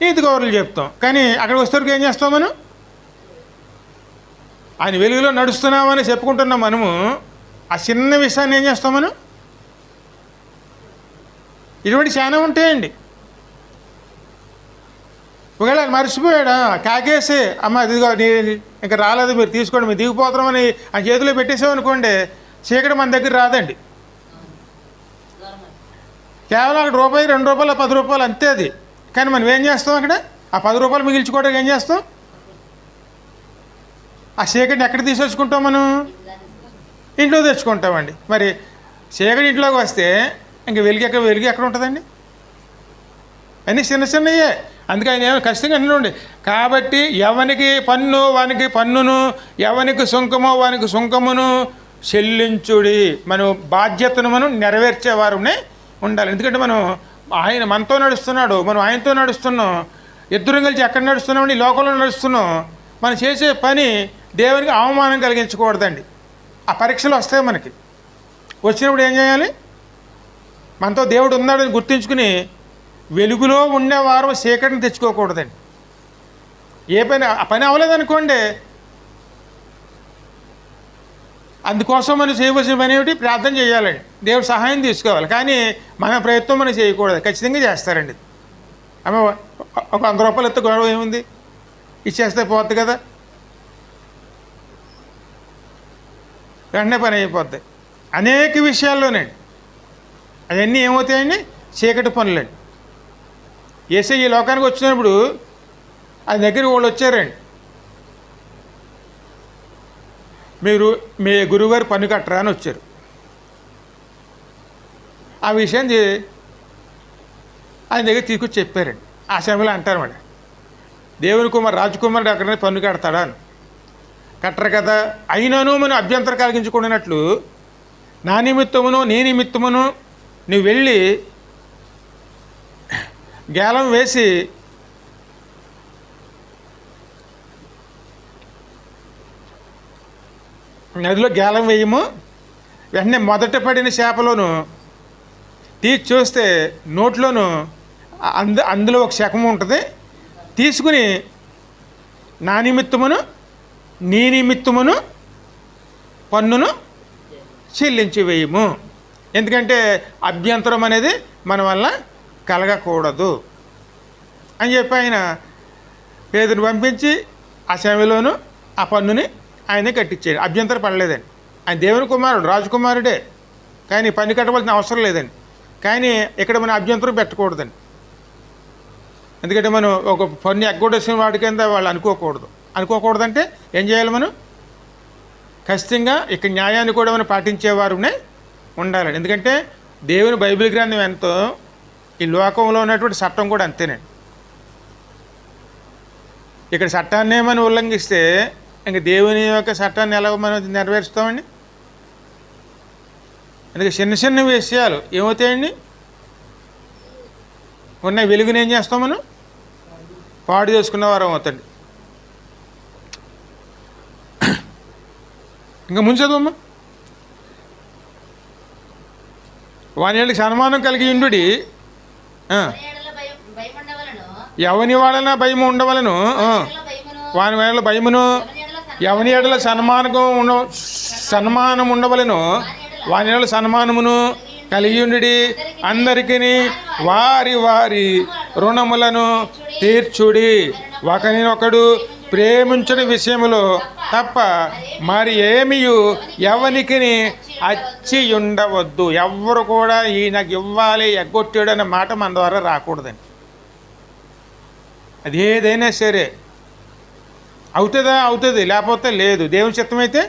నీతి గౌరవులు చెప్తాం. కానీ అక్కడికి వచ్చేసరికి ఏం చేస్తాం? మనం ఆయన వెలుగులో నడుస్తున్నామని చెప్పుకుంటున్నాం. మనము ఆ చిన్న విషయాన్ని ఏం చేస్తాం? మనం ఇటువంటి చాలా ఉంటాయండి. ఒకవేళ ఆయన మర్చిపోయాడా కాకేసి అమ్మ ఇదిగో ఇంకా రాలేదు మీరు తీసుకోండి మీరు దిగిపోతామని ఆ చేతిలో పెట్టేసామనుకోండి, చీకటి మన దగ్గర రాదండి. కేవలం అక్కడ రూపాయి, 2 రూపాయలు, 10 రూపాయలు అంతే అది. కానీ మనం ఏం చేస్తాం? అక్కడ ఆ 10 రూపాయలు మిగిల్చుకోవడానికి ఏం చేస్తాం? ఆ చీకటిని ఎక్కడ తీసుకొచ్చుకుంటాం? మనం ఇంట్లో తెచ్చుకుంటామండి. మరి చీకటి ఇంట్లోకి వస్తే ఇంక వెలుగు ఎక్కడ ఉంటుందండి? అన్నీ చిన్న చిన్నయే. అందుకే ఆయన ఏమో ఖచ్చితంగా అన్నీ. కాబట్టి ఎవనికి పన్ను వానికి పన్నును, ఎవనికి సుంకమో వానికి సుంకమును చెల్లించుడి. మనం బాధ్యతను మనం నెరవేర్చేవారునే ఉండాలి. ఎందుకంటే మనం ఆయన మనతో నడుస్తున్నాడు, మనం ఆయనతో నడుస్తున్నాం. ఇద్దరం కలిసి ఎక్కడ నడుస్తున్నామని లోకంలో నడుస్తున్నాం. మనం చేసే పని దేవునికి అవమానం కలిగించకూడదండి. ఆ పరీక్షలు వస్తాయి మనకి. వచ్చినప్పుడు ఏం చేయాలి? మనతో దేవుడు ఉన్నాడని గుర్తించుకుని వెలుగులో ఉండేవారు చీకటిని తెచ్చుకోకూడదండి. ఏ పని ఆ పని అవ్వలేదనుకోండి, అందుకోసం మనం చేయవలసిన పని ఏమిటి? ప్రార్థన చేయాలండి, దేవుడు సహాయం తీసుకోవాలి. కానీ మన ప్రయత్నం మనం చేయకూడదు. ఖచ్చితంగా చేస్తారండి. ఆమె ఒక 100 రూపాయలు ఎత్తు గొడవ ఏముంది? ఇచ్చేస్తే పోద్ది కదా, వెంటనే పని అయిపోద్ది. అనేక విషయాల్లోనండి అవన్నీ ఏమవుతాయండి? చీకటి పనులండి. యేసయ్య ఈ లోకానికి వచ్చినప్పుడు ఆయన దగ్గరికి వాళ్ళు వచ్చారండి. మీరు మీ గురువుగారు పన్ను కట్టరా అని వచ్చారు. ఆ విషయం ఆయన దగ్గర తీసుకొచ్చి చెప్పారండి. ఆ సమయంలో అంటారు మరి దేవుని కుమార్ రాజకుమారుడు అక్కడ పన్ను కడతాడా అని. కట్టరు కదా. అయినను మనం అభ్యంతరం కలిగించుకున్నట్లు నా నిమిత్తమును నీ నిమిత్తమును నువ్వు వెళ్ళి గేలం వేసి నదిలో గేలం వేయము. వెంటనే మొదట పడిన చేపలోను తీసి చూస్తే నోట్లోను అందులో ఒక శకము ఉంటుంది. తీసుకుని నా నిమిత్తమును నీ నిమిత్తమును పన్నును చెల్లించి వేయము. ఎందుకంటే అభ్యంతరం అనేది మన వల్ల కలగకూడదు అని చెప్పి ఆయన పేదను పంపించి ఆ సమయంలోనూ ఆ పన్నుని ఆయనే కట్టించాడు. అభ్యంతరం పడలేదండి. ఆయన దేవుని కుమారుడు, రాజకుమారుడే, కానీ పన్ను కట్టవలసిన అవసరం లేదండి. కానీ ఇక్కడ మనం అభ్యంతరం పెట్టకూడదండి. ఎందుకంటే మనం ఒక పన్ను ఎగ్గొట్టేసిన వాడి కింద వాళ్ళు అనుకోకూడదంటే ఏం చేయాలి? మనం ఖచ్చితంగా ఇక్కడ న్యాయాన్ని కూడా మనం పాటించేవారునే ఉండాలండి. ఎందుకంటే దేవుని బైబిల్ గ్రంథం ఎంతో ఈ లోకంలో ఉన్నటువంటి చట్టం కూడా అంతేనండి. ఇక్కడ చట్టాన్నే మనం ఉల్లంఘిస్తే ఇంక దేవుని యొక్క చట్టాన్ని ఎలా మనం నెరవేరుస్తామండి? అందుకే చిన్న చిన్న విషయాలు ఏమవుతాయండి? ఉన్న వెలుగుని ఏం చేస్తాం? మనం పాడు చేసుకున్న వారం అవుతండి. ఇంకా ముందు చదువమ్మా. వాని సన్మానం కలిగి ఉండు, ఎవని వాడన భయము ఉండవలను, వాని వేళ భయమును, ఎవని ఏడల సన్మానం ఉండవలను, వాని ఏడల సన్మానమును కలిగి ఉండి అందరికీ వారి వారి రుణములను తీర్చుడి. ఒకరినొకడు ప్రేమించని విషయములో తప్ప మరి ఏమియు ఎవనికి అచ్చి ఉండవద్దు. ఎవ్వరు కూడా ఈయనకు ఇవ్వాలి, ఎగ్గొట్టాడు అనే మాట మన ద్వారా రాకూడదండి. అది ఏదైనా సరే అవుతుందా? అవుతుంది, లేకపోతే లేదు. దేవుని చిత్తమైతే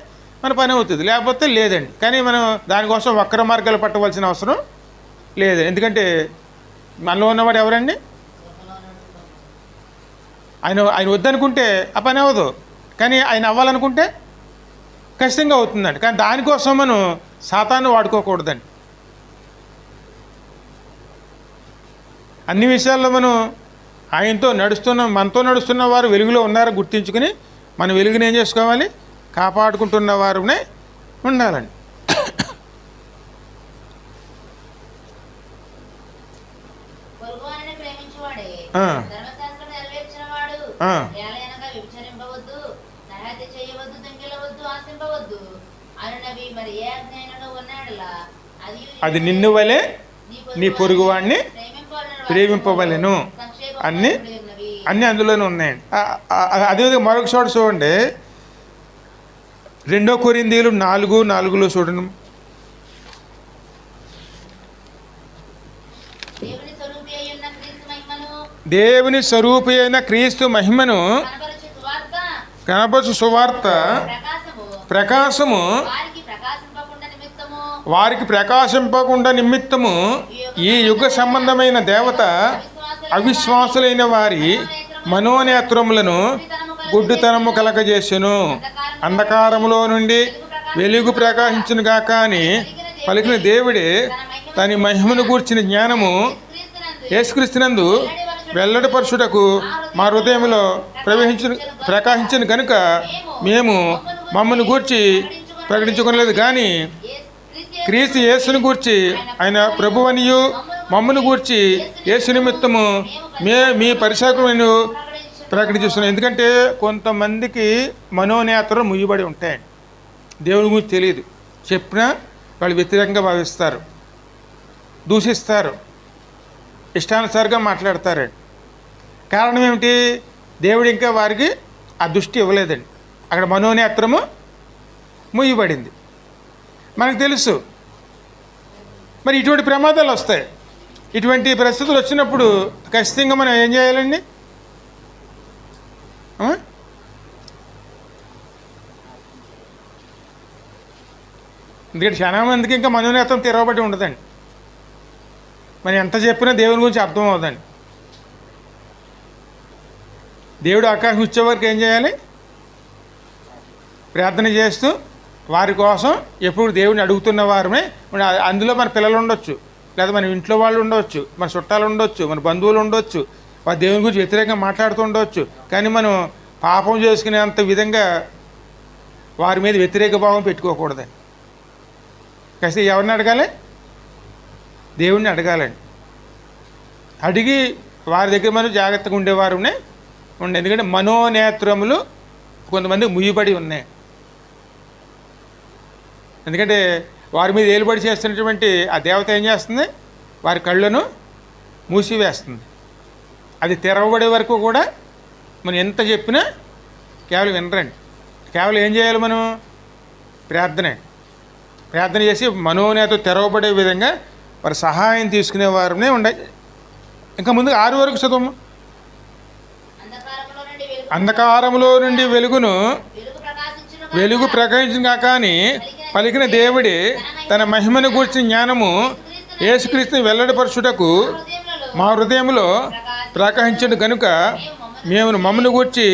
మన పని అవుతుంది, లేకపోతే లేదండి. కానీ మనం దానికోసం వక్ర మార్గాలు పట్టవలసిన అవసరం లేదు. ఎందుకంటే మనలో ఉన్నవాడు ఎవరండి? ఆయన వద్దనుకుంటే ఆ పని అవ్వదు, కానీ ఆయన అవ్వాలనుకుంటే ఖచ్చితంగా అవుతుందండి. కానీ దానికోసం మనం సాతాన్ని వాడుకోకూడదండి. అన్ని విషయాల్లో మనం మనతో నడుస్తున్న వారు వెలుగులో ఉన్నారని గుర్తించుకుని మన వెలుగుని ఏం చేసుకోవాలి? కాపాడుకుంటున్న వారునే ఉండాలండి. అది నిన్ను వలె నీ పొరుగువాడిని ప్రేమింపవలెను అన్నీ అందులోనే ఉన్నాయండి. అదేవిధంగా మరొక చోట చూడండి, 2 కొరింథీయులు 4:4 చూడండి. దేవుని స్వరూపి అయిన క్రీస్తు మహిమను కనపరచు సువార్త ప్రకాశము వారికి ప్రకాశింపకుండా నిమిత్తము ఈ యుగ సంబంధమైన దేవత అవిశ్వాసులైన వారి మనోనేత్రములను గుడ్డుతనము కలగజేసెను. అంధకారములో నుండి వెలుగు ప్రకాశించును గాక అని పలికిన దేవుడే తన మహిమను గూర్చిన జ్ఞానము యేసుక్రీస్తునందు వెల్లడిపరచుటకు మా హృదయంలో ప్రకాశించిన కనుక మేము మమ్మల్ని గూర్చి ప్రకటించుకోలేదు, కానీ క్రీస్తు యేసుని గూర్చి ఆయన ప్రభువనియు మమ్మను గూర్చి యేసు నిమిత్తము మీ పరిశాఖను ప్రకటిస్తున్నాం. ఎందుకంటే కొంతమందికి మనోనేత్రం ముయ్యబడి ఉంటాయండి. దేవుని గురించి తెలియదు, చెప్పినా వాళ్ళు వ్యతిరేకంగా భావిస్తారు, దూషిస్తారు, ఇష్టానుసారంగా మాట్లాడతారండి. కారణం ఏమిటి? దేవుడు ఇంకా వారికి ఆ దృష్టి ఇవ్వలేదండి. అక్కడ మనోనేత్రము ముయ్యబడింది. మనకు తెలుసు. మరి ఇటువంటి ప్రమాదాలు వస్తాయి. ఇటువంటి పరిస్థితులు వచ్చినప్పుడు ఖచ్చితంగా మనం ఏం చేయాలండి? ఎందుకంటే చాలా మందికి ఇంకా మనోనేత్రం తెరవబడి ఉండదండి. మనం ఎంత చెప్పినా దేవుని గురించి అర్థం అవుదండి. దేవుడు ఆకాశం ఇచ్చేవారికి ఏం చేయాలి? ప్రార్థన చేస్తూ వారి కోసం ఎప్పుడు దేవుడిని అడుగుతున్న వారమే. అందులో మన పిల్లలు ఉండొచ్చు, లేదా మన ఇంట్లో వాళ్ళు ఉండవచ్చు, మన చుట్టాలు ఉండొచ్చు, మన బంధువులు ఉండొచ్చు, వారు దేవుని గురించి వ్యతిరేకంగా మాట్లాడుతూ ఉండవచ్చు. కానీ మనం పాపం చేసుకునేంత విధంగా వారి మీద వ్యతిరేక భావం పెట్టుకోకూడదండి. కాస్త ఎవరిని అడగాలి? దేవుణ్ణి అడగాలండి. అడిగి వారి దగ్గర మనం జాగ్రత్తగా ఉండేవారునే ఉండే. ఎందుకంటే మనోనేత్రములు కొంతమంది ముయ్యబడి ఉన్నాయి. ఎందుకంటే వారి మీద ఏలుబడి చేస్తున్నటువంటి ఆ దేవత ఏం చేస్తుంది? వారి కళ్ళను మూసివేస్తుంది. అది తెరవబడే వరకు కూడా మనం ఎంత చెప్పినా కేవలం వినరండి. కేవలం ఏం చేయాలి? మనం ప్రార్థన చేసి మనోనేత తెరవబడే విధంగా వారి సహాయం తీసుకునే వారినే ఉండాలి. ఇంకా ముందు 6 వరకు చదువు. అంధకారములో నుండి వెలుగు ప్రకాశించిన కానీ పలికిన దేవుడే తన మహిమను గూర్చిన జ్ఞానము యేసుక్రీస్తుని వెల్లడిపరచుటకు మా హృదయంలో ప్రకాశించడు కనుక మేము మమ్మల్ని గూర్చి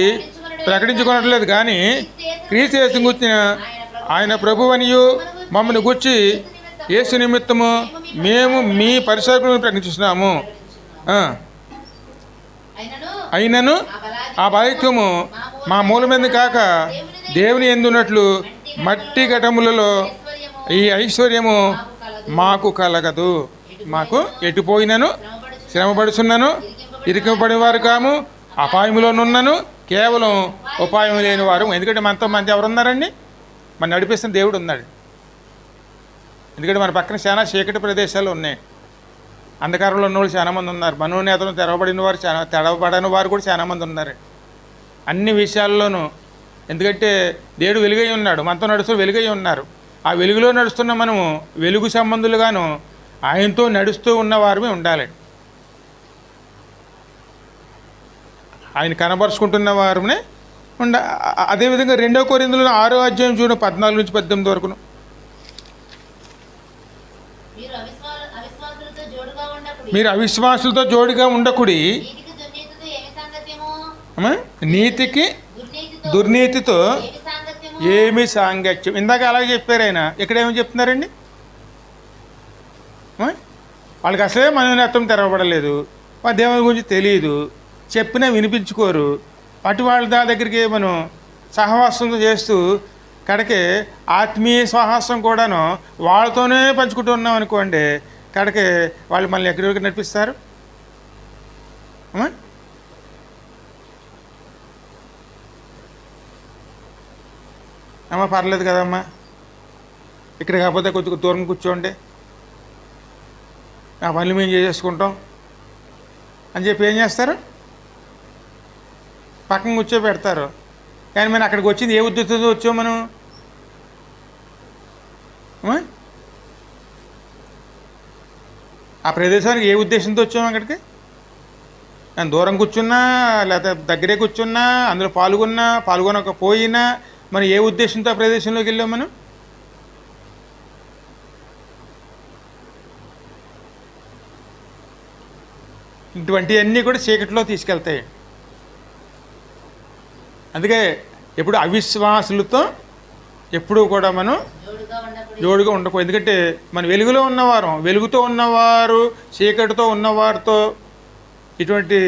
ప్రకటించుకోవట్లేదు, కానీ క్రీస్తు యేసుని గూర్చిన ఆయన ప్రభువనియు మమ్మల్ని గూర్చి యేసు నిమిత్తము మేము మీ పరిసరకులను ప్రకటిస్తున్నాము. అయినను ఆ బాధ్యత్వము మా మూలమంది కాక దేవుని ఎందున్నట్లు మట్టి ఘటములలో ఈ ఐశ్వర్యము మాకు కలగదు. మాకు ఎటుపోయినను శ్రమపడుచున్నాను, ఇరికిపడినవారు కాము, అపాయములోనున్నాను, కేవలం ఉపాయం లేని వారు. ఎందుకంటే మనతో మంది ఎవరున్నారండి? మన నడిపిస్తున్న దేవుడు ఉన్నాడు. ఎందుకంటే మన పక్కన చాలా చీకటి ప్రదేశాలు ఉన్నాయి. అంధకారంలో ఉన్నవాళ్ళు చాలామంది ఉన్నారు. మనోనేతను తెరవబడిన వారు తెరవబడని వారు కూడా చాలామంది ఉన్నారు అన్ని విషయాల్లోనూ. ఎందుకంటే దేవుడు వెలుగై ఉన్నాడు, మనతో నడుస్తూ వెలుగై ఉన్నారు. ఆ వెలుగులో నడుస్తున్న మనము వెలుగు సంబంధులుగాను ఆయనతో నడుస్తూ ఉన్నవారమే ఉండాలి. ఆయన కనబరుచుకుంటున్న వారమే అదేవిధంగా 2 కొరింథీయులు 6వ అధ్యాయం చూడండి, 14 నుంచి 18 వరకును. మీరు అవిశ్వాసులతో జోడుగా ఉండకుడి, నీతికి దుర్నీతితో ఏమి సాంగత్యం. ఇందాక అలాగే చెప్పారు ఆయన. ఇక్కడ ఏమి చెప్తున్నారండి? వాళ్ళకి అసలే మనోనేత్రం తెరవబడలేదు, వాళ్ళ దేవుని గురించి తెలియదు, చెప్పినా వినిపించుకోరు. అటు వాళ్ళ దగ్గరికి మనం సహవాసం చేస్తూ కడకే ఆత్మీయ సహవాసం కూడాను వాళ్ళతోనే పంచుకుంటూ ఉన్నాం అనుకోండి, కడకే వాళ్ళు మళ్ళీ ఎక్కడికి నడిపిస్తారు? అమ్మ పర్లేదు కదమ్మా, ఇక్కడ కాకపోతే కొద్దిగా దూరం కూర్చోండి, ఆ పనులు మేము చేసేసుకుంటాం అని చెప్పి ఏం చేస్తారు? పక్కన కూర్చోబెడతారు. కానీ మనం అక్కడికి వచ్చింది ఏ ఉద్దేశంతో వచ్చాం? మనం ఆ ప్రదేశానికి ఏ ఉద్దేశంతో వచ్చాము? అక్కడికి నేను దూరం కూర్చున్నా లేకపోతే దగ్గరే కూర్చున్నా, అందులో పాల్గొనకపోయినా మనం ఏ ఉద్దేశంతో ఆ ప్రదేశంలోకి వెళ్ళాం? మనం ఇటువంటివన్నీ కూడా చీకటిలో తీసుకెళ్తాయి. అందుకే ఎప్పుడు అవిశ్వాసులతో ఎప్పుడూ కూడా మనం జోడుగా ఉండకూడదు. ఎందుకంటే మన వెలుగులో ఉన్నవారు, వెలుగుతో ఉన్నవారు చీకటితో ఉన్నవారితో ఇటువంటి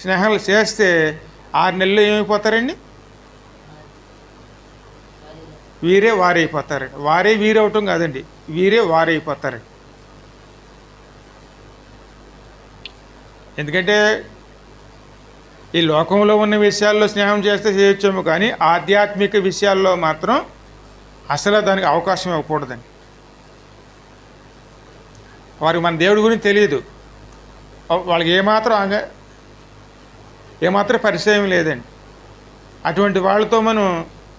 స్నేహాలు చేస్తే 6 నెలలు ఏమైపోతారండి? వీరే వారైపోతారండి. వారే వీరవటం కాదండి, వీరే వారైపోతారండి. ఎందుకంటే ఈ లోకంలో ఉన్న విషయాల్లో స్నేహం చేస్తే చేయొచ్చేమో, కానీ ఆధ్యాత్మిక విషయాల్లో మాత్రం అసలు దానికి అవకాశం ఇవ్వకూడదండి. వారికి మన దేవుడి గురించి తెలియదు, వాళ్ళకి ఏమాత్రం పరిచయం లేదండి. అటువంటి వాళ్ళతో మనం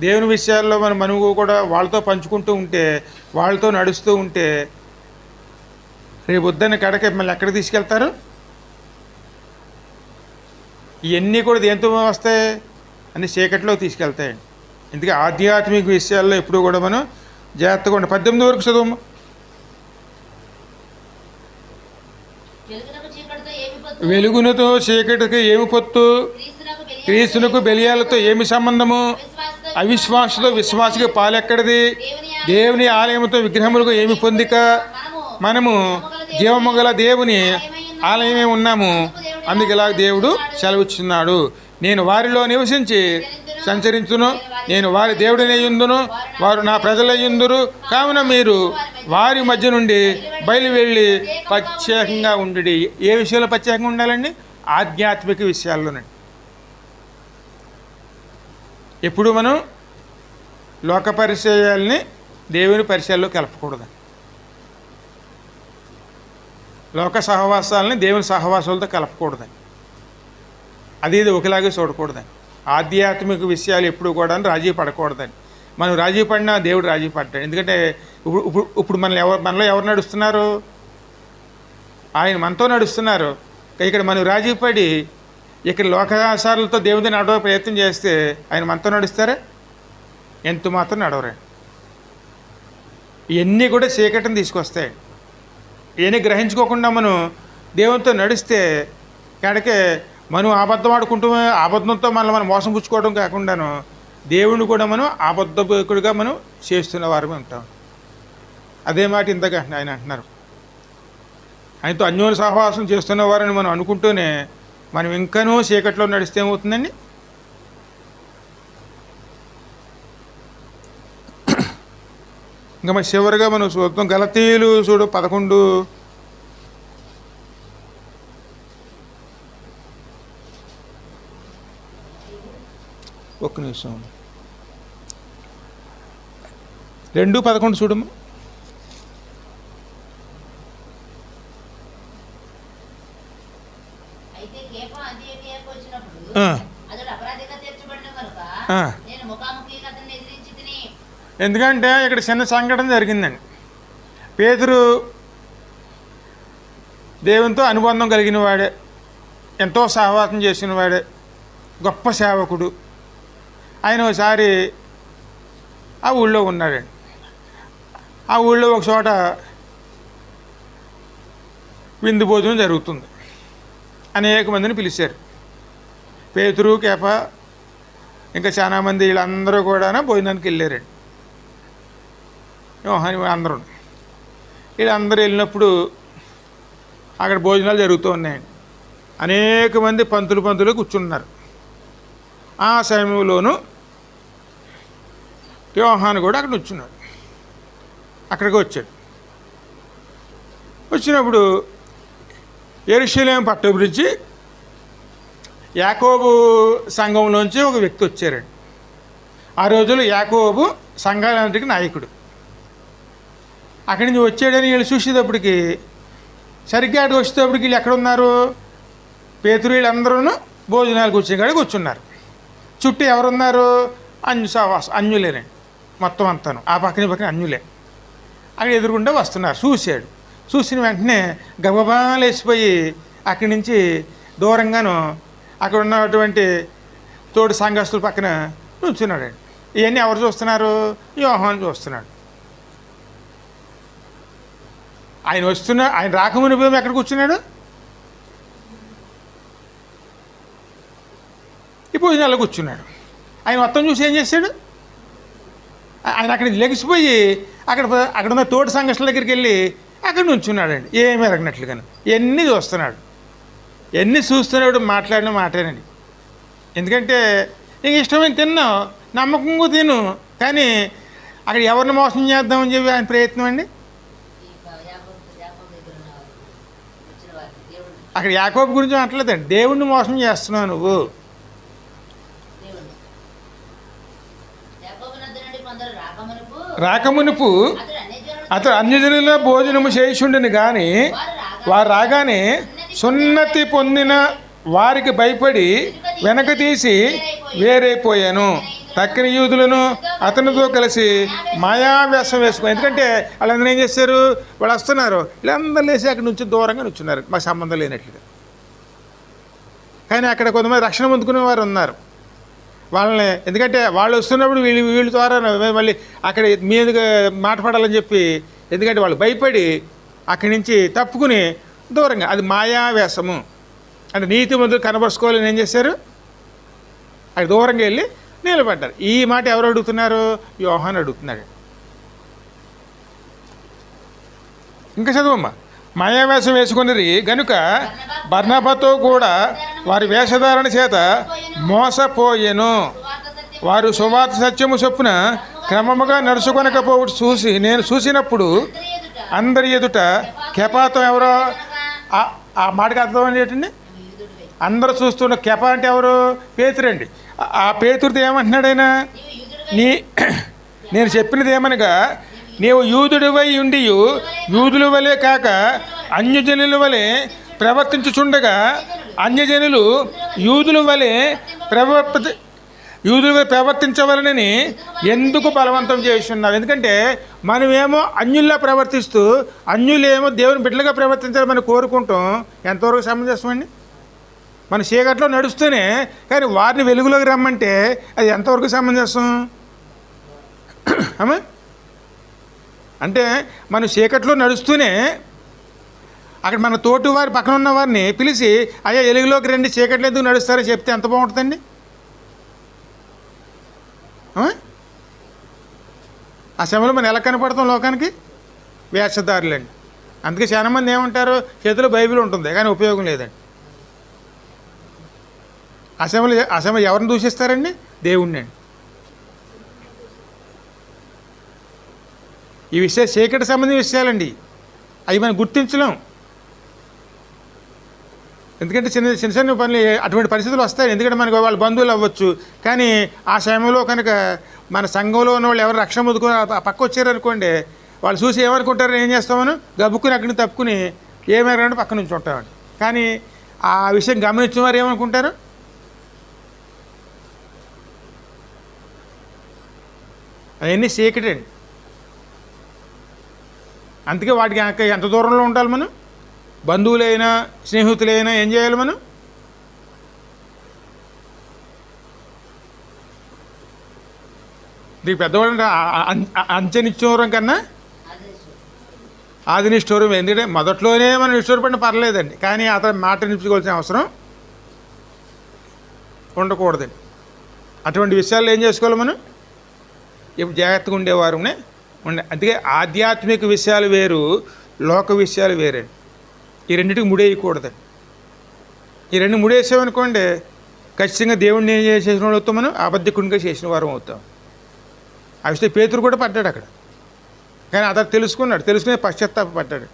దేవుని విషయాల్లో మనము కూడా వాళ్ళతో పంచుకుంటూ ఉంటే, వాళ్ళతో నడుస్తూ ఉంటే రేపు వద్దని కడక మళ్ళీ ఎక్కడికి తీసుకెళ్తారు? ఇవన్నీ కూడా దేంతో వస్తాయి? అన్ని చీకట్లో తీసుకెళ్తాయండి. ఎందుకంటే ఆధ్యాత్మిక విషయాల్లో ఎప్పుడు కూడా మనం జాగ్రత్తగా ఉండాలి. 18 వరకు చదువు. వెలుగునతో చీకటికి ఏమి పొత్తు? క్రీస్తునకు బెలియాలతో ఏమి సంబంధము? అవిశ్వాసతో విశ్వాసకి పాలెక్కడిది? దేవుని ఆలయంతో విగ్రహములకు ఏమి పొందిక? మనము జీవము గల దేవుని ఆలయమే ఉన్నాము, అందుకు ఇలా దేవుడు సెలవిస్తున్నాడు. నేను వారిలో నివసించి సంచరించును, నేను వారి దేవుడినయ్యుందును, వారు నా ప్రజలయ్యుందురు. కావున మీరు వారి మధ్య నుండి బయలు వెళ్ళి ప్రత్యేకంగా ఉండి. ఏ విషయంలో ప్రత్యేకంగా ఉండాలండి? ఆధ్యాత్మిక విషయాల్లోనండి. ఎప్పుడు మనం లోక పరిచయాల్ని దేవుని పరిచయాల్లో కలపకూడదని, లోక సహవాసాలని దేవుని సహవాసాలతో కలపకూడదని, అది ఇది ఒకలాగే చూడకూడదని, ఆధ్యాత్మిక విషయాలు ఎప్పుడు కూడా రాజీ పడకూడదని. మనం రాజీ పడినా దేవుడు రాజీ పడ్డాడు. ఎందుకంటే ఇప్పుడు మనలో ఎవరు నడుస్తున్నారు? ఆయన మనతో నడుస్తున్నారు. ఇక్కడ మనం రాజీ పడి ఇక్కడ లోకాచారాలతో దేవుడిని నడవ ప్రయత్నం చేస్తే ఆయన మనతో నడుస్తారా? ఎంత మాత్రం నడవరండి. ఇవన్నీ కూడా చీకటిని తీసుకొస్తాయి. ఇవన్నీ గ్రహించుకోకుండా మనం దేవునితో నడిస్తే కనుకే మనం అబద్ధం ఆడుకుంటూ అబద్ధంతో మనం మోసం పుచ్చుకోవడం కాకుండాను దేవుడిని కూడా మనం అబద్ధకుడిగా మనం చేస్తున్న వారమే ఉంటాం. అదే మాట ఇంతక ఆయన అంటున్నారు, ఆయనతో అన్యోన్య సహవాసం చేస్తున్న వారని మనం అనుకుంటూనే మనం ఇంకనూ చీకట్లో నడిస్తే ఏమవుతుందండి? ఇంకా మన చివరిగా మనం చూద్దాం. గలతీయులు చూడు 11 ఒక్క నిమిషం 2:11 చూడము. ఎందుకంటే ఇక్కడ చిన్న సంఘటన జరిగిందండి. పేతురు దేవునితో అనుబంధం కలిగిన వాడే, ఎంతో సహవాసం చేసిన వాడే, గొప్ప సేవకుడు. ఆయన ఒకసారి ఆ ఊళ్ళో ఉన్నాడండి. ఆ ఊళ్ళో ఒక చోట విందు భోజనం జరుగుతుంది. అనేక మందిని పిలిచారు. పేతురు, కేఫ, ఇంకా చాలామంది వీళ్ళందరూ కూడా భోజనానికి వెళ్ళారండి. యోహాను అందరూ వీళ్ళందరూ వెళ్ళినప్పుడు అక్కడ భోజనాలు జరుగుతూ ఉన్నాయండి. అనేక మంది పంతులు కూర్చున్నారు. ఆ సమయంలోనూ యోహాను కూడా అక్కడ కూర్చున్నాడు. అక్కడికి వచ్చాడు. వచ్చినప్పుడు యెరూషలేము పట్టణం యాకోబు సంఘంలోంచి ఒక వ్యక్తి వచ్చారండి. ఆ రోజుల్లో యాకోబు సంఘాలన్నిటికీ నాయకుడు. అక్కడి నుంచి వచ్చాడని వీళ్ళు చూసేటప్పటికి సరిగ్గా అక్కడికి వచ్చేటప్పటికి వీళ్ళు ఎక్కడున్నారు? పేతురు వీళ్ళందరూ భోజనాలు కూర్చున్నారు. చుట్టూ ఎవరున్నారు? అన్యులేనండి. మొత్తం అంతాను ఆ పక్కన అన్యులే. అక్కడ ఎదురుకుండా వస్తున్నారు. చూసిన వెంటనే గబగబా లేచిపోయి అక్కడి నుంచి దూరంగాను అక్కడ ఉన్నటువంటి తోటి సంఘస్థుల పక్కన నుంచున్నాడండి. ఇవన్నీ ఎవరు చూస్తున్నారు? యోహాను చూస్తున్నాడు. ఆయన రాకమునిపై ఎక్కడ కూర్చున్నాడు? ఈ భోజనాల్లో కూర్చున్నాడు. ఆయన మొత్తం చూసి ఏం చేశాడు? ఆయన అక్కడి నుంచి లెగిసిపోయి అక్కడ ఉన్న తోటి సంఘర్షణ దగ్గరికి వెళ్ళి అక్కడ నుంచున్నాడండి. ఏమీ ఎరగనట్లుగాను ఎన్ని చూస్తున్నాడు. ఎన్ని చూస్తున్నాడు మాట్లాడిన మాటేనండి. ఎందుకంటే నీకు ఇష్టమైన తిన్నావు, నమ్మకంగా తిను, కానీ అక్కడ ఎవరిని మోసం చేద్దామని చెప్పి ఆయన ప్రయత్నం అండి. అక్కడ యాకోబు గురించి మాట్లాడదండి. దేవుణ్ణి మోసం చేస్తున్నావు నువ్వు. రాకమునుపు అతడు అన్యజనుల భోజనము చేయుచుండెను గాని వారు రాగానే సున్నతి పొందిన వారికి భయపడి వెనక తీసి వేరైపోయాను. తక్కిన యూదులను అతనితో కలిసి మాయావ్యాసం వేసుకుని. ఎందుకంటే వాళ్ళందరూ ఏం చేశారు? వాళ్ళు వస్తున్నారు, వీళ్ళందరూ లేచి అక్కడి నుంచి దూరంగా నుంచున్నారు, మాకు సంబంధం లేనట్లుగా. కానీ అక్కడ కొంతమంది రక్షణ పొందుకునే వారు ఉన్నారు. వాళ్ళని ఎందుకంటే వాళ్ళు వస్తున్నప్పుడు వీళ్ళ ద్వారా మళ్ళీ అక్కడ మీదుగా మాట్లాడాలని చెప్పి, ఎందుకంటే వాళ్ళు భయపడి అక్కడి నుంచి తప్పుకుని దూరంగా, అది మాయావేషము అంటే నీతి మందులు కనబరుచుకోవాలని ఏం చేశారు? అక్కడ దూరంగా వెళ్ళి నిలబడ్డారు. ఈ మాట ఎవరు అడుగుతున్నారు? యోహాను అడుగుతున్నాడు. ఇంకా చదువమ్మా. మాయావేషం వేసుకున్నది గనుక బర్నబాతో కూడా వారి వేషధారణ చేత మోసపోయెను. వారు సువార్త సత్యము చొప్పున క్రమముగా నడుచుకొనకపోవడం చూసి నేను చూసినప్పుడు అందరి ఎదుట కెపాతం ఎవరో, ఆ మాటకి అర్థం ఏంటండి? అందరూ చూస్తున్న కెప అంటే ఎవరు? పేతురండి. ఆ పేతురితో ఏమంటున్నాడు ఆయన? నేను చెప్పినది ఏమనగా నీవు యూదుడివై ఉండి యూదుల వలె కాక అన్యజనుల వలె ప్రవర్తించుచుండగా అన్యజనులు యూదుల వలె ప్రవర్తించవలనని ఎందుకు బలవంతం చేస్తున్నావు? ఎందుకంటే మనమేమో అన్యుల్లా ప్రవర్తిస్తూ అన్యులేమో దేవుని బిడ్డలుగా ప్రవర్తించాలని కోరుకుంటాం. ఎంతవరకు సమంజసం అండి? మన చీకట్లో నడుస్తూనే కానీ వారిని వెలుగులోకి రమ్మంటే అది ఎంతవరకు సమంజసం? అమ్మా, అంటే మన చీకట్లో నడుస్తూనే అక్కడ మన తోటి వారి పక్కన ఉన్న వారిని పిలిచి అయ్యా వెలుగులోకి రండి, చీకట్లో ఎందుకు నడుస్తారని చెప్తే ఎంత బాగుంటుందండి? ఆ సమయంలో మనం ఎలా కనపడతాం లోకానికి? వేషధారులండి. అందుకే చాలామంది ఏమంటారు, చేతిలో బైబిల్ ఉంటుంది కానీ ఉపయోగం లేదండి. ఆ సమయంలో ఎవరిని దూషిస్తారండి? దేవుణ్ణి అండి. ఈ విషయాలు చీకటి సంబంధించిన విషయాలండి, అవి మనం గుర్తించలేం. ఎందుకంటే చిన్న చిన్న పనులు అటువంటి పరిస్థితులు వస్తాయి. ఎందుకంటే మనకు వాళ్ళ బంధువులు అవ్వచ్చు. కానీ ఆ సమయంలో కనుక మన సంఘంలో ఉన్న వాళ్ళు ఎవరు రక్షణ ముదుకొని ఆ పక్క వచ్చారనుకోండి, వాళ్ళు చూసి ఏమనుకుంటారు, ఏం చేస్తామని గబుక్కుని అక్కడిని తప్పుకుని ఏమేరంటే పక్క నుంచి ఉంటామండి. కానీ ఆ విషయం గమనించిన వారు ఏమనుకుంటారు? అవన్నీ చీకటి అండి. అందుకే వాటికి ఎంత దూరంలో ఉండాలి మనం? బంధువులైనా స్నేహితులైనా ఏం చేయాలి మనం? నీకు పెద్దవాళ్ళు అంచెనిచ్చోరం కన్నా ఆది నిష్ఠూరం. ఎందుకంటే మొదట్లోనే మనం నిష్ఠూరపడిన పర్లేదండి, కానీ అతను మాట నిలుపుకోవాల్సిన అవసరం ఉండకూడదండి. అటువంటి విషయాల్లో ఏం చేసుకోవాలి మనం? ఇప్పుడు జాగ్రత్తగా ఉండేవారునే అందుకే ఆధ్యాత్మిక విషయాలు వేరు, లోక విషయాలు వేరండి. ఈ రెండింటికి ముడేయకూడదండి. ఈ రెండు ముడేసామనుకోండి ఖచ్చితంగా దేవుడిని ఏం చేసిన వాళ్ళు అవుతాం, మనం అబద్ధికునిగా చేసిన వారం అవుతాం. ఆ విషయం పేతురు కూడా పడ్డాడు అక్కడ, కానీ అతను తెలుసుకున్నాడు, తెలుసుకునే పశ్చాత్తాప పడ్డాడు.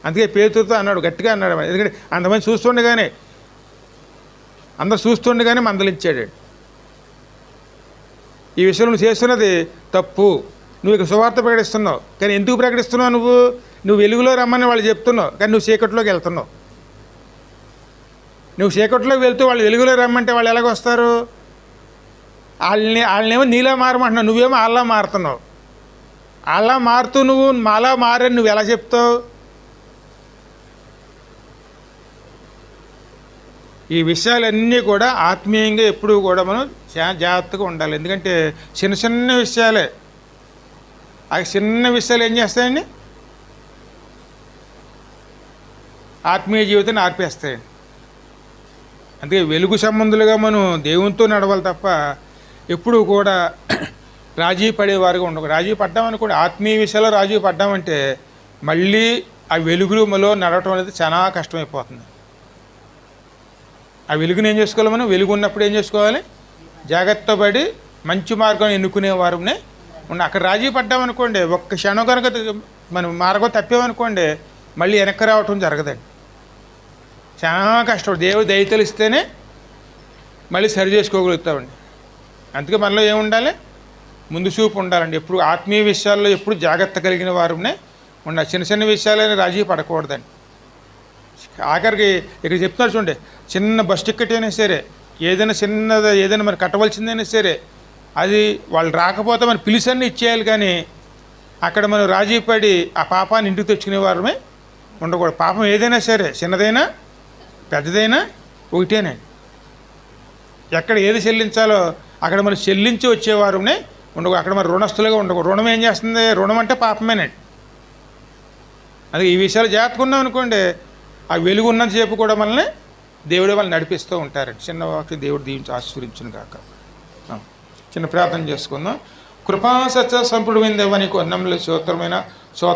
అందుకే పేతురుతో అన్నాడు, గట్టిగా అన్నాడు. ఎందుకంటే అంతమంది అందరు చూస్తుండగానే మందలించాడు. ఈ విషయంలో నువ్వు చేస్తున్నది తప్పు, నువ్వు ఇక సువార్త ప్రకటిస్తున్నావు, కానీ ఎందుకు ప్రకటిస్తున్నావు? నువ్వు వెలుగులో రమ్మని వాళ్ళు చెప్తున్నావు, కానీ నువ్వు చీకట్లోకి వెళ్తున్నావు. నువ్వు చీకట్లోకి వెళ్తూ వాళ్ళు వెలుగులో రమ్మంటే వాళ్ళు ఎలాగొస్తారు? వాళ్ళనేమో నీలా మారమంటున్నావు, నువ్వేమో అల్లా మారుతున్నావు. అలా మారుతూ నువ్వు మాలా మారని నువ్వు ఎలా చెప్తావు? ఈ విషయాలన్నీ కూడా ఆత్మీయంగా ఎప్పుడూ కూడా మనం జాగ్రత్తగా ఉండాలి. ఎందుకంటే చిన్న చిన్న విషయాలే, ఆ చిన్న విషయాలు ఏం చేస్తాయండి? ఆత్మీయ జీవితాన్ని ఆర్పేస్తాయండి. అందుకే వెలుగు సంబంధులుగా మనం దేవునితో నడవాలి తప్ప ఎప్పుడూ కూడా రాజీ పడేవారుగా ఉండవు. రాజీ పడ్డామనుకోండి, ఆత్మీయ విషయాల్లో రాజీ పడ్డామంటే మళ్ళీ ఆ వెలుగులో నడవటం అనేది చాలా కష్టమైపోతుంది. ఆ వెలుగుని ఏం చేసుకోవాలి మనం? వెలుగు ఉన్నప్పుడు ఏం చేసుకోవాలి? జాగ్రత్త పడి మంచి మార్గం ఎన్నుకునే వారునే ఉండి అక్కడ రాజీ పడ్డామనుకోండి, ఒక్క క్షణం కనుక మనం మార్గం తప్పామనుకోండి మళ్ళీ వెనక్కి రావటం జరగదండి. చాలా కష్టం. దేవుడు దయ తెలిస్తేనే మళ్ళీ సరి చేసుకోగలుగుతామండి. అందుకే మనలో ఏముండాలి? ముందు చూపు ఉండాలండి. ఎప్పుడు ఆత్మీయ విషయాల్లో ఎప్పుడు జాగ్రత్త కలిగిన వారునే ఉండాలి. చిన్న చిన్న విషయాలైనా రాజీ పడకూడదండి. ఆఖరికి ఇక్కడ చెప్తున్నారు చూడండి, చిన్న బస్ టికెట్ అయినా సరే, ఏదైనా చిన్నది ఏదైనా మరి కట్టవలసిందైనా సరే, అది వాళ్ళు రాకపోతే మనం పిలిచన్నీ ఇచ్చేయాలి. కానీ అక్కడ మనం రాజీ పడి ఆ పాపాన్ని ఇంటికి తెచ్చుకునే వారమే ఉండకూడదు. పాపం ఏదైనా సరే, చిన్నదైనా పెద్దదైనా ఒకటేనండి. ఎక్కడ ఏది చెల్లించాలో అక్కడ మనం చెల్లించి వచ్చేవారునే ఉండకూడదు. అక్కడ మరి రుణస్తులుగా ఉండకూడదు. రుణం ఏం చేస్తుంది? రుణం అంటే పాపమేనండి. అది ఈ విషయాలు జాగ్రత్తగా ఉన్నాం అనుకోండి, ఆ వెలుగు ఉన్నంతసేపు కూడా మనల్ని దేవుడు వాళ్ళని నడిపిస్తూ ఉంటారండి. చిన్న వాక్యం దేవుడు దీవించి ఆశీర్వదించును కాక. చిన్న ప్రార్థన చేసుకుందాం. కృపా సత్య సంపూర్ణమైన దేవానికి వందనములు, స్తోత్రమైన